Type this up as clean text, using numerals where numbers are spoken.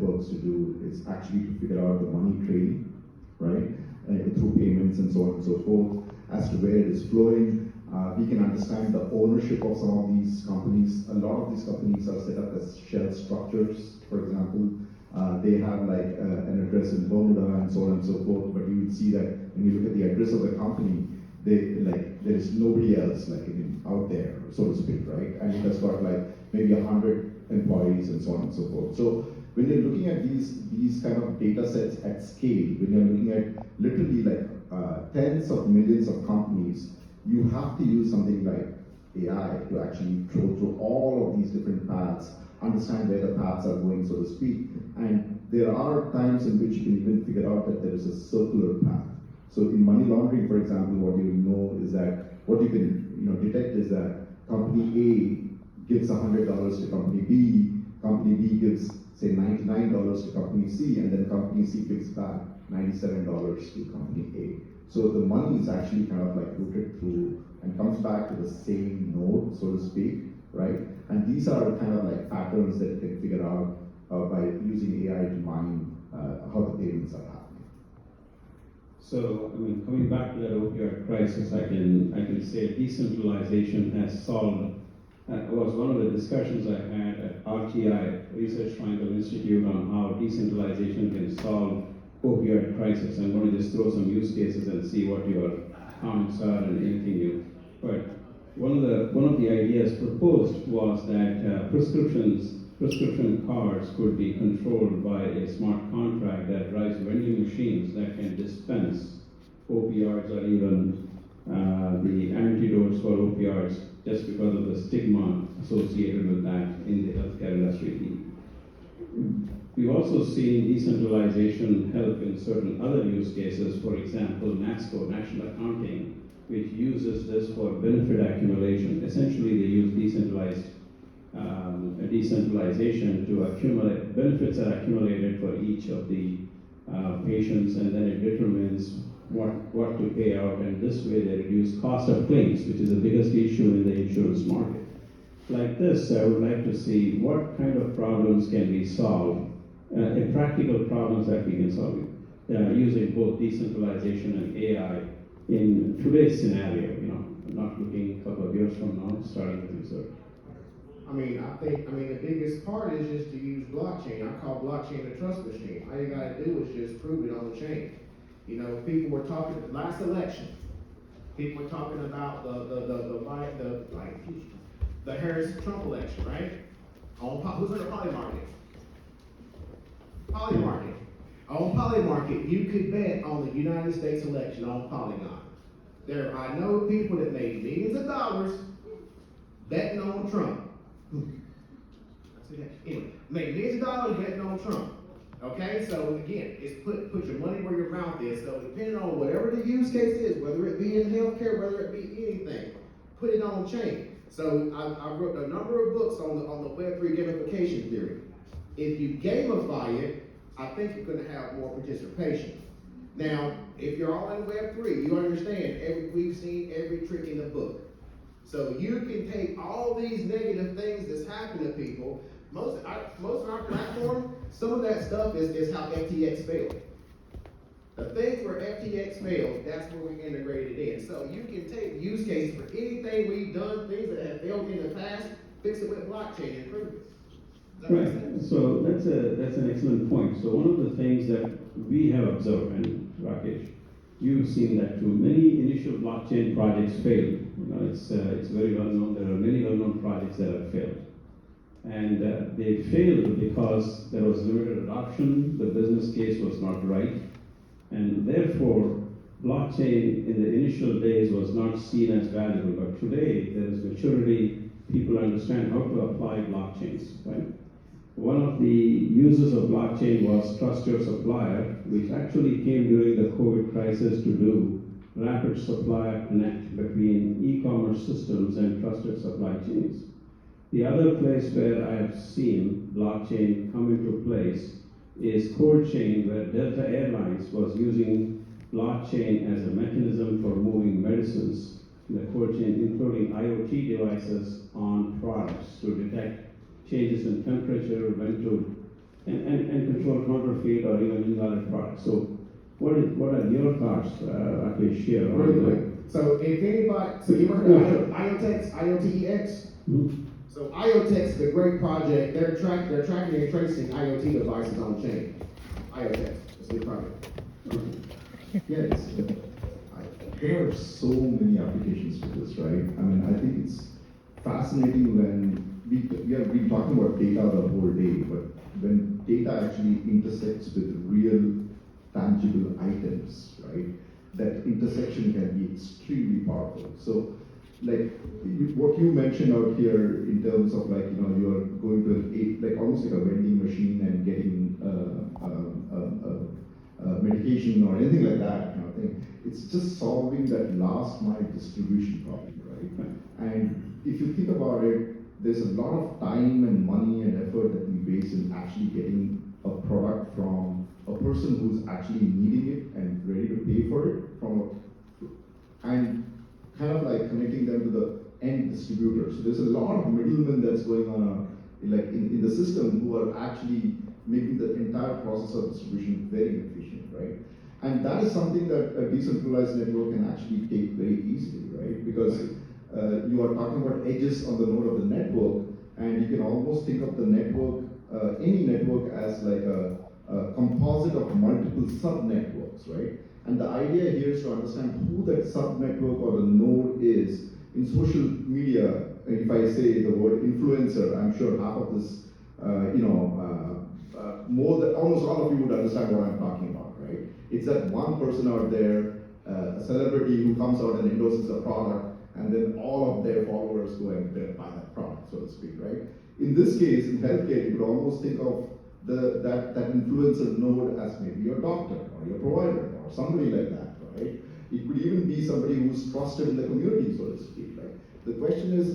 networks to do is actually to figure out the money trading, right? Through payments and so on and so forth, as to where it is flowing. We can understand the ownership of some of these companies. A lot of these companies are set up as shell structures, for example. They have like an address in Bermuda and so on and so forth, but you would see that when you look at the address of the company, there is nobody else out there, so to speak, right? And it has got like maybe 100 employees and so on and so forth. So when you're looking at these kind of data sets at scale, when you're looking at literally like tens of millions of companies, you have to use something like AI to actually go through all of these different paths, understand where the paths are going, so to speak. And there are times in which you can even figure out that there is a circular path. So in money laundering, for example, what you know is that, what you can detect is that company A gives $100 to company B gives, say, $99 to company C, and then company C gives back $97 to company A. So the money is actually kind of like routed through and comes back to the same node, so to speak, right? And these are kind of like patterns that you can figure out by using AI to mine how the payments are happening. So, coming back to that opioid crisis, I can say decentralization has solved. Was one of the discussions I had at RTI, Research Triangle Institute, on how decentralization can solve opioid crisis. I'm going to just throw some use cases and see what your comments are and anything you. But one of the ideas proposed was that prescription cards could be controlled by a smart contract that drives vending machines that can dispense opioids or even the antidotes for opioids, just because of the stigma associated with that in the healthcare industry. We've also seen decentralization help in certain other use cases. For example, NASCO, National Accounting, which uses this for benefit accumulation. Essentially, they use decentralization to accumulate, benefits are accumulated for each of the patients, and then it determines what to pay out, and this way they reduce cost of claims, which is the biggest issue in the insurance market. Like this, I would like to see what kind of problems can we solve, practical problems that we can solve using both decentralization and AI in today's scenario, not looking a couple of years from now, starting with you, sir. The biggest part is just to use blockchain. I call blockchain a trust machine. All you gotta do is just prove it on the chain. People were talking last election. People were talking about the Harris-Trump election, right? Who's in the Polymarket? Polymarket. On Polymarket, you could bet on the United States election on Polygon. I know people that made millions of dollars betting on Trump. Anyway, made millions of dollars betting on Trump. Okay, so again, it's put your money where your mouth is. So depending on whatever the use case is, whether it be in healthcare, whether it be anything, put it on chain. So I wrote a number of books on the Web3 gamification theory. If you gamify it, I think you're going to have more participation. Now, if you're all in Web3, you understand we've seen every trick in the book. So you can take all these negative things that's happened to people. Most of our platform, some of that stuff is how FTX failed. The things where FTX failed, that's where we integrated it in. So you can take use cases for anything we've done, things that have failed in the past, fix it with blockchain and prove it. Right. So that's an excellent point. So one of the things that we have observed, and Rakesh, you've seen that too, many initial blockchain projects failed. It's very well known. There are many well-known projects that have failed. And they failed because there was limited adoption, the business case was not right, and therefore blockchain in the initial days was not seen as valuable. But today there is maturity, people understand how to apply blockchains, right? One of the uses of blockchain was Trust Your Supplier, which actually came during the COVID crisis to do rapid supplier connect between e-commerce systems and trusted supply chains. The other place where I have seen blockchain come into place is cold chain, where Delta Airlines was using blockchain as a mechanism for moving medicines in the cold chain, including IoT devices on products to detect changes in temperature, when to and control counterfeit or even invalid products. So what are your thoughts, Rakesh, here? on Really the- quick. So if anybody, so you ever heard of IoTex, IoTex? Mhm. So IoTex is a great project. They're tracking and tracing IoT devices on chain. IoTex, it's a good project. Yes, there are so many applications to this, right? I mean, I think it's fascinating when we have been talking about data the whole day, but when data actually intersects with real tangible items, right? That intersection can be extremely powerful. So, like what you mentioned out here in terms of like, you know, you're going to like almost like a vending machine and getting medication or anything like that kind of thing. It's just solving that last mile distribution problem, right? And if you think about it, there's a lot of time and money and effort that we waste in actually getting a product from a person who's actually needing it and ready to pay for it and kind of like connecting them to the end distributor. So there's a lot of middlemen that's going on like in the system who are actually making the entire process of distribution very efficient, right? And that is something that a decentralized network can actually take very easily, right? Because you are talking about edges on the node of the network, and you can almost think of the network, any network, as like a composite of multiple sub-networks, right? And the idea here is to understand who that sub-network or the node is. In social media, if I say the word influencer, I'm sure half of this, more than almost all of you would understand what I'm talking about, right? It's that one person out there, a celebrity who comes out and endorses a product, and then all of their followers go and buy that product, so to speak, right? In this case, in healthcare, you could almost think of that influencer node as maybe your doctor or your provider or somebody like that, right? It could even be somebody who's trusted in the community, so to speak, right? The question is,